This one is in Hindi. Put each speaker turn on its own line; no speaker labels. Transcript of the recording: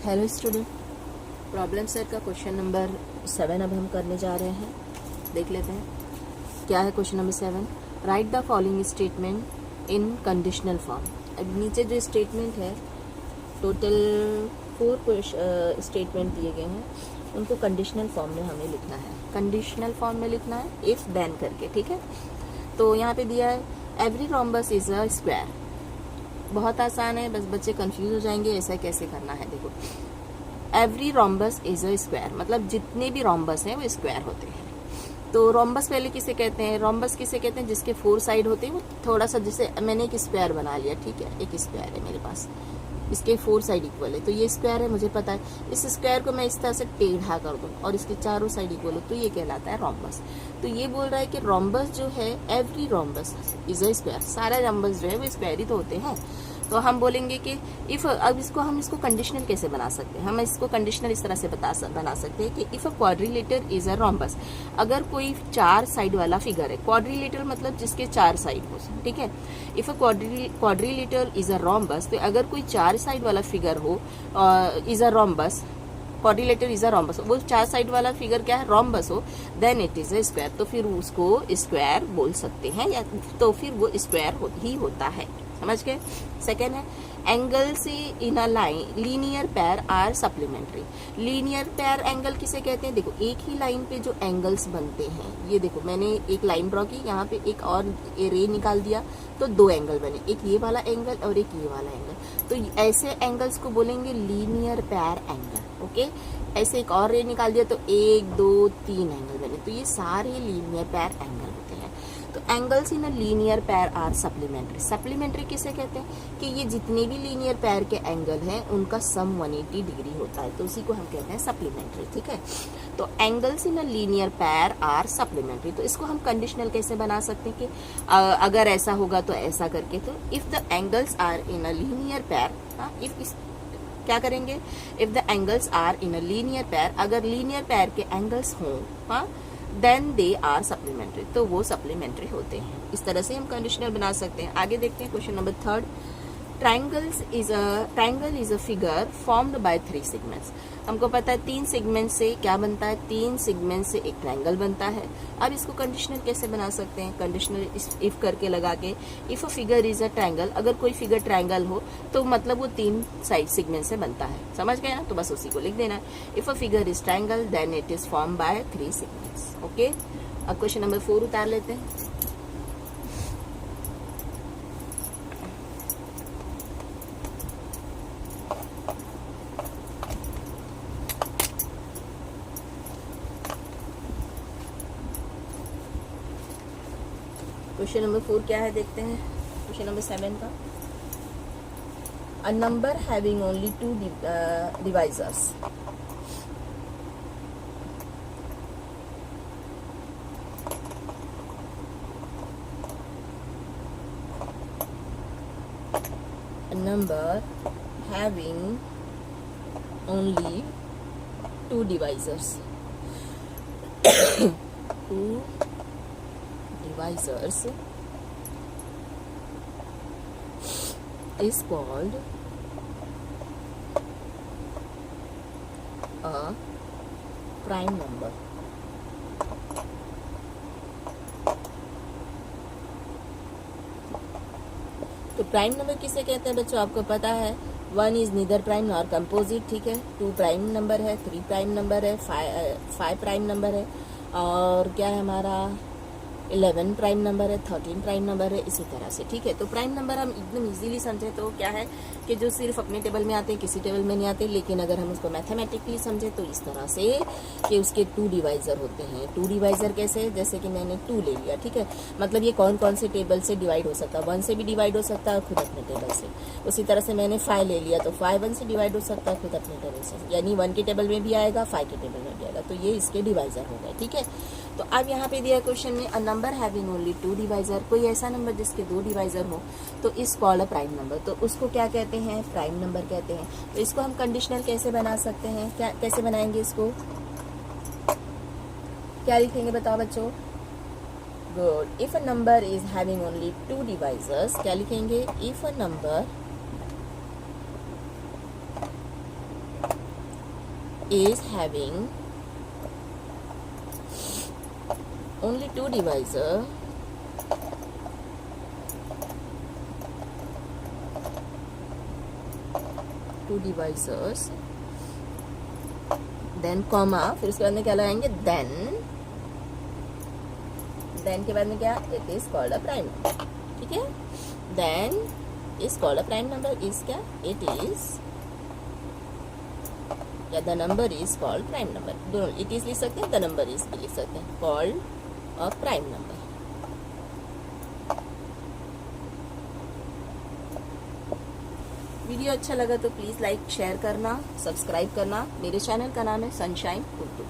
हेलो स्टूडेंट, प्रॉब्लम सेट का क्वेश्चन नंबर 7 अब हम करने जा रहे हैं। देख लेते हैं क्या है question number 7। Right the following statement in conditional form. अब नीचे जो स्टेटमेंट है, टोटल 4 स्टेटमेंट दिए गए हैं, उनको कंडीशनल फॉर्म में हमें लिखना है। कंडीशनल फॉर्म में लिखना है इफ देन करके, ठीक है। तो यहाँ पे दिया है every rhombus is a square. बहुत आसान है, बस बच्चे कंफ्यूज हो जाएंगे ऐसा कैसे करना है। देखो, every rhombus is a square मतलब जितने भी रोम्बस हैं वो स्क्वायर होते हैं। तो रोम्बस पहले किसे कहते हैं? रोम्बस किसे कहते हैं? जिसके 4 साइड होते हैं। वो थोड़ा सा, जैसे मैंने एक स्क्वायर बना लिया, ठीक है, एक स्क्वायर है मेरे पास, इसके 4 साइड इक्वल है, तो ये स्क्वायर है, मुझे पता है। इस स्क्वायर को मैं इस तरह से टेढ़ा कर दूं और इसके चारों साइड इक्वल हो, तो ये कहलाता है रोम्बस। तो ये बोल रहा है कि रोम्बस जो है, every rhombus is a square. सारे रोम्बस जो है वो स्क्वायर ही तो होते हैं। तो हम बोलेंगे कि इफ, अब हम इसको कंडीशनल कैसे बना सकते हैं? हम इसको कंडीशनल इस तरह से बना सकते हैं कि if a quadrilateral is a rhombus. अगर कोई 4 साइड वाला फिगर है, क्वाड्रिलेटर मतलब जिसके 4 साइड हो, ठीक है। If a quadrilateral is a rhombus, तो अगर कोई 4 साइड वाला फिगर हो, is a rhombus, quadrilateral is a rhombus, वो 4 साइड वाला फिगर क्या है? रोम्बस हो, then it is a square. तो फिर उसको स्क्वायर बोल सकते हैं, या तो फिर वो स्क्वायर ही होता है। समझ गए? सेकेंड है angles in a line linear pair are supplementary. Linear pair angle किसे कहते हैं? देखो, एक ही लाइन पे जो एंगल्स बनते हैं, ये देखो मैंने एक लाइन ड्रॉ की, यहाँ पे एक और रे निकाल दिया, तो 2 एंगल बने, एक ये वाला एंगल और एक ये वाला एंगल। तो ऐसे एंगल्स को बोलेंगे लीनियर पेयर एंगल। ओके, ऐसे एक और रे निकाल दिया तो 1 2 3 एंगल बने, तो ये सारे लीनियर पेयर एंगल होते हैं। तो angles in a linear pair are supplementary. Supplementary किसे कहते हैं? कि ये जितने भी लीनियर पेयर के एंगल हैं उनका सम 180 डिग्री होता है, तो उसी को हम कहते हैं सप्लीमेंट्री, ठीक है। तो angles in a linear pair are supplementary. तो इसको हम कंडीशनल कैसे बना सकते हैं कि अगर ऐसा होगा तो ऐसा करके। तो if the angles are in a linear pair, क्या करेंगे? If the angles are in a linear pair, अगर लीनियर पेयर के एंगल्स हों, देन दे आर सप्लीमेंट्री, तो वो सप्लीमेंट्री होते हैं। इस तरह से हम कंडीशनल बना सकते हैं। आगे देखते हैं question number 3। Triangle is a figure formed by 3 segments. हमको पता है 3 सेगमेंट से क्या बनता है? 3 सेगमेंट से एक ट्राइंगल बनता है। अब इसको कंडीशनल कैसे बना सकते हैं? कंडीशनल इफ करके लगा के, if a figure is a triangle, अगर कोई फिगर ट्राइंगल हो तो मतलब वो 3 साइड सेगमेंट से बनता है। समझ गए ना? तो बस उसी को लिख देना। If a figure is triangle then it is form by 3 segments. Okay, अब क्वेश्चन नंबर 4 उतार लेते हैं। क्वेश्चन नंबर 4 क्या है देखते हैं। क्वेश्चन नंबर 7 का, a number having only 2 divisors. A number having only 2 divisors. 2 divisors is called a prime number. तो प्राइम नंबर किसे कहते हैं बच्चों? आपको पता है 1 is neither prime nor composite, ठीक है। 2 प्राइम नंबर है, 3 प्राइम नंबर है, 5 प्राइम नंबर है, और क्या है हमारा 11 प्राइम नंबर है, 13 प्राइम नंबर है, इसी तरह से, ठीक है। तो प्राइम नंबर हम एकदम इजीली समझे तो क्या है कि जो सिर्फ अपने टेबल में आते हैं, किसी टेबल में नहीं आते। लेकिन अगर हम उसको मैथमेटिकली समझे तो इस तरह से कि उसके 2 डिवाइजर होते हैं। 2 डिवाइजर कैसे? जैसे कि मैंने 2 ले लिया, ठीक है, मतलब ये कौन कौन से टेबल से डिवाइड हो सकता है? 1 से भी डिवाइड हो सकता है, खुद अपने टेबल से। उसी तरह से मैंने 5 ले लिया, तो 5 1 से डिवाइड हो सकता है, खुद अपने टेबल से, यानी 1 के टेबल में भी आएगा, 5 के टेबल में भी आएगा, तो ये इसके डिवाइजर हो गए, ठीक है। तो अब यहाँ पे दिया क्वेश्चन में, a number having only 2 divisor, कोई ऐसा नंबर जिसके 2 डिवाइजर हो तो इस कॉल्ड अ प्राइम नंबर, तो उसको क्या कहते हैं? प्राइम नंबर कहते हैं। तो इसको हम कंडीशनल कैसे बना सकते हैं? क्या कैसे बनाएंगे इसको? क्या लिखेंगे बताओ बच्चों? Good. If a number is having only 2 divisors, क्या लिखेंगे? If a number is having only two divisor, two divisors, then comma, फिर उसके बाद में क्या लगाएंगे, then के बाद में क्या, it is called a prime number. ठीक है, then is called a prime number is क्या, it is या the number is called prime number. दोनों it is लिख सकते हैं, the number is भी लिख सकते हैं, called a prime number. Video अच्छा लगा तो प्लीज़ लाइक शेयर करना, सब्सक्राइब करना. मेरे चैनल का नाम है सनशाइन उर्दू.